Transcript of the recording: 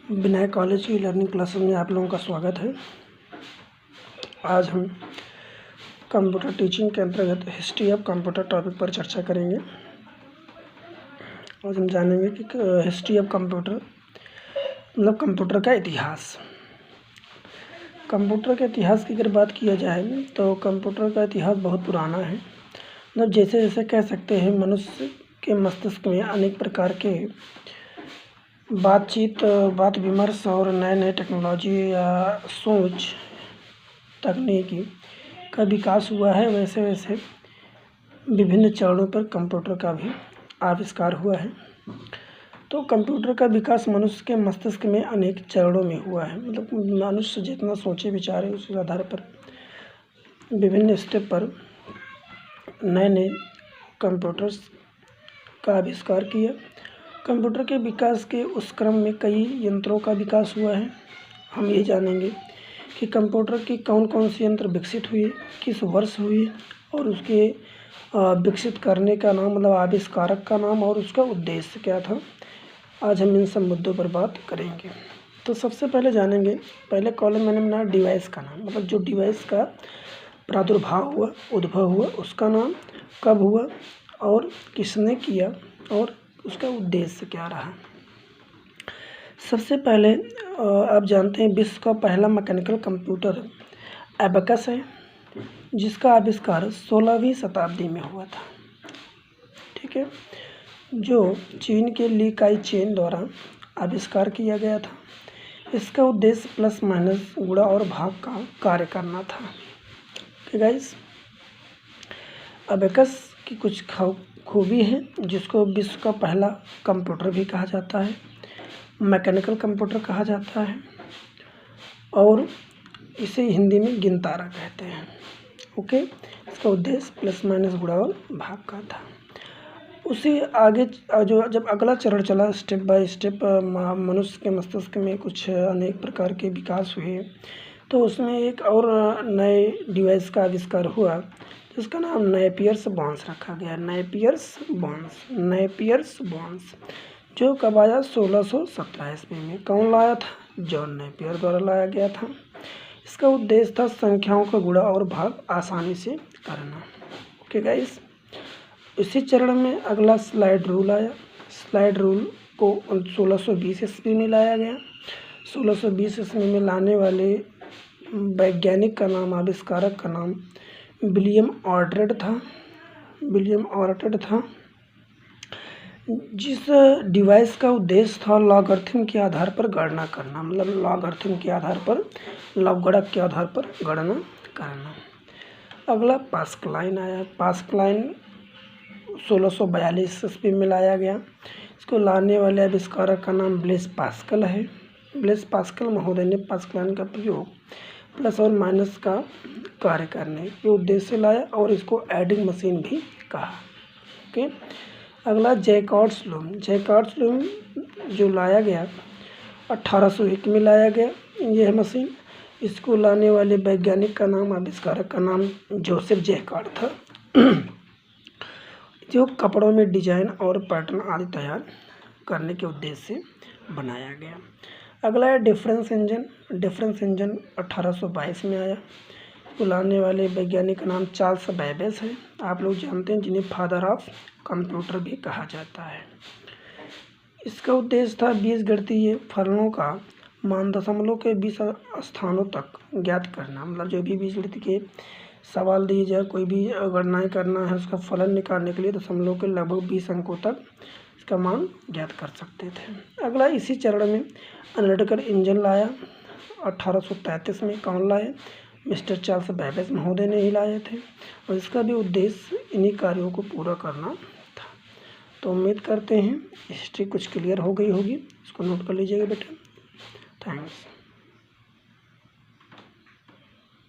Vinayak college की learning classes में आप लोगों का स्वागत है। आज हम कंप्यूटर टीचिंग के अंतर्गत हिस्ट्री ऑफ कंप्यूटर टॉपिक पर चर्चा करेंगे। आज हम जानेंगे कि हिस्ट्री ऑफ कंप्यूटर मतलब कंप्यूटर का इतिहास। कंप्यूटर के इतिहास की अगर बात किया जाए तो कंप्यूटर का इतिहास बहुत पुराना है। मतलब जैसे कह सकते हैं मनुष्य के मस्तिष्क में अनेक प्रकार के बात विमर्श और नए टेक्नोलॉजी या सोच तकनीकी का विकास हुआ है, वैसे विभिन्न चरणों पर कंप्यूटर का भी आविष्कार हुआ है। तो कंप्यूटर का विकास मनुष्य के मस्तिष्क में अनेक चरणों में हुआ है। मतलब मनुष्य जितना सोचे विचारे उस आधार पर विभिन्न स्टेप पर नए कंप्यूटर्स का आविष्कार किया। कंप्यूटर के विकास के उस क्रम में कई यंत्रों का विकास हुआ है। हम ये जानेंगे कि कंप्यूटर के कौन से यंत्र विकसित हुए, किस वर्ष हुए और उसके विकसित करने का नाम मतलब आविष्कारक का नाम और उसका उद्देश्य क्या था। आज हम इन सब मुद्दों पर बात करेंगे। तो सबसे पहले जानेंगे, पहले कॉलम मैंने बनाया डिवाइस का नाम, मतलब जो डिवाइस का प्रादुर्भाव हुआ, उद्भव हुआ, उसका नाम, कब हुआ और किसने किया और उसका उद्देश्य क्या रहा। सबसे पहले आप जानते हैं विश्व का पहला मैकेनिकल कंप्यूटर एबेकस है, जिसका आविष्कार 16वीं शताब्दी में हुआ था। ठीक है, जो चीन के ली काई चेन द्वारा आविष्कार किया गया था। इसका उद्देश्य प्लस माइनस गुणा और भाग का कार्य करना था। ओके गाइस, एबेकस की कुछ खूबी है जिसको विश्व का पहला कंप्यूटर भी कहा जाता है, मैकेनिकल कंप्यूटर कहा जाता है और इसे हिंदी में गिनतारा कहते हैं। ओके, इसका उद्देश्य प्लस माइनस गुणा और भाग का था। उसी आगे जब अगला चरण चला, स्टेप बाय स्टेप मनुष्य के मस्तिष्क में कुछ अनेक प्रकार के विकास हुए, तो उसमें एक और नए डिवाइस का आविष्कार हुआ जिसका नाम नेपियर्स बॉन्स रखा गया। नेपियर्स बॉन्स जो कब आया 1617 ईस्वी में। कौन लाया था? जॉन नेपियर द्वारा लाया गया था। इसका उद्देश्य था संख्याओं का गुणा और भाग आसानी से करना। ओके गाइस, इसी चरण में अगला स्लाइड रूल आया। स्लाइड रूल को 1620 ईस्वी में लाया गया। 1620 ईस्वी में लाने वाले वैज्ञानिक का नाम, आविष्कारक का नाम विलियम ऑर्टेड था, जिस डिवाइस का उद्देश्य था लॉगरिथम के आधार पर गणना करना, मतलब लॉगरिथम के आधार पर, लवगणक के आधार पर गणना करना। अगला पास्कलाइन आया। पास्कलाइन 1642 ईस्वी में लाया गया। इसको लाने वाले आविष्कारक का नाम ब्लेस पास्कल है। ब्लेस पास्कल महोदय ने पास्कलाइन का प्रयोग प्लस और माइनस का कार्य करने के उद्देश्य से लाया और इसको एडिंग मशीन भी कहा। ओके, अगला जैकार्ड्स लूम जो लाया गया 1801 में लाया गया। यह मशीन, इसको लाने वाले वैज्ञानिक का नाम, आविष्कारक का नाम जोसेफ जैकार्ड था, जो कपड़ों में डिजाइन और पैटर्न आदि तैयार करने के उद्देश्य से बनाया गया। अगला है डिफरेंस इंजन 1822 में आया। इसको लाने वाले वैज्ञानिक का नाम चार्ल्स बेबेज है। आप लोग जानते हैं जिन्हें फादर ऑफ कंप्यूटर भी कहा जाता है। इसका उद्देश्य था बीजगणितीय फलनों का मान दशमलव के 20 स्थानों तक ज्ञात करना। मतलब जो भी बीजगणित के सवाल दिए जाए, कोई भी गणनाएं करना है, उसका फलन निकालने के लिए दशमलव के लगभग 20 अंकों तक इसका मान ज्ञात कर सकते थे। अगला इसी चरण में एनालिटिकल इंजन लाया 1833 में। कौन लाए? मिस्टर चार्ल्स बेबेज महोदय ने ही लाए थे और इसका भी उद्देश्य इन्हीं कार्यों को पूरा करना था। तो उम्मीद करते हैं हिस्ट्री कुछ क्लियर हो गई होगी। इसको नोट कर लीजिएगा बेटा। थैंक्स।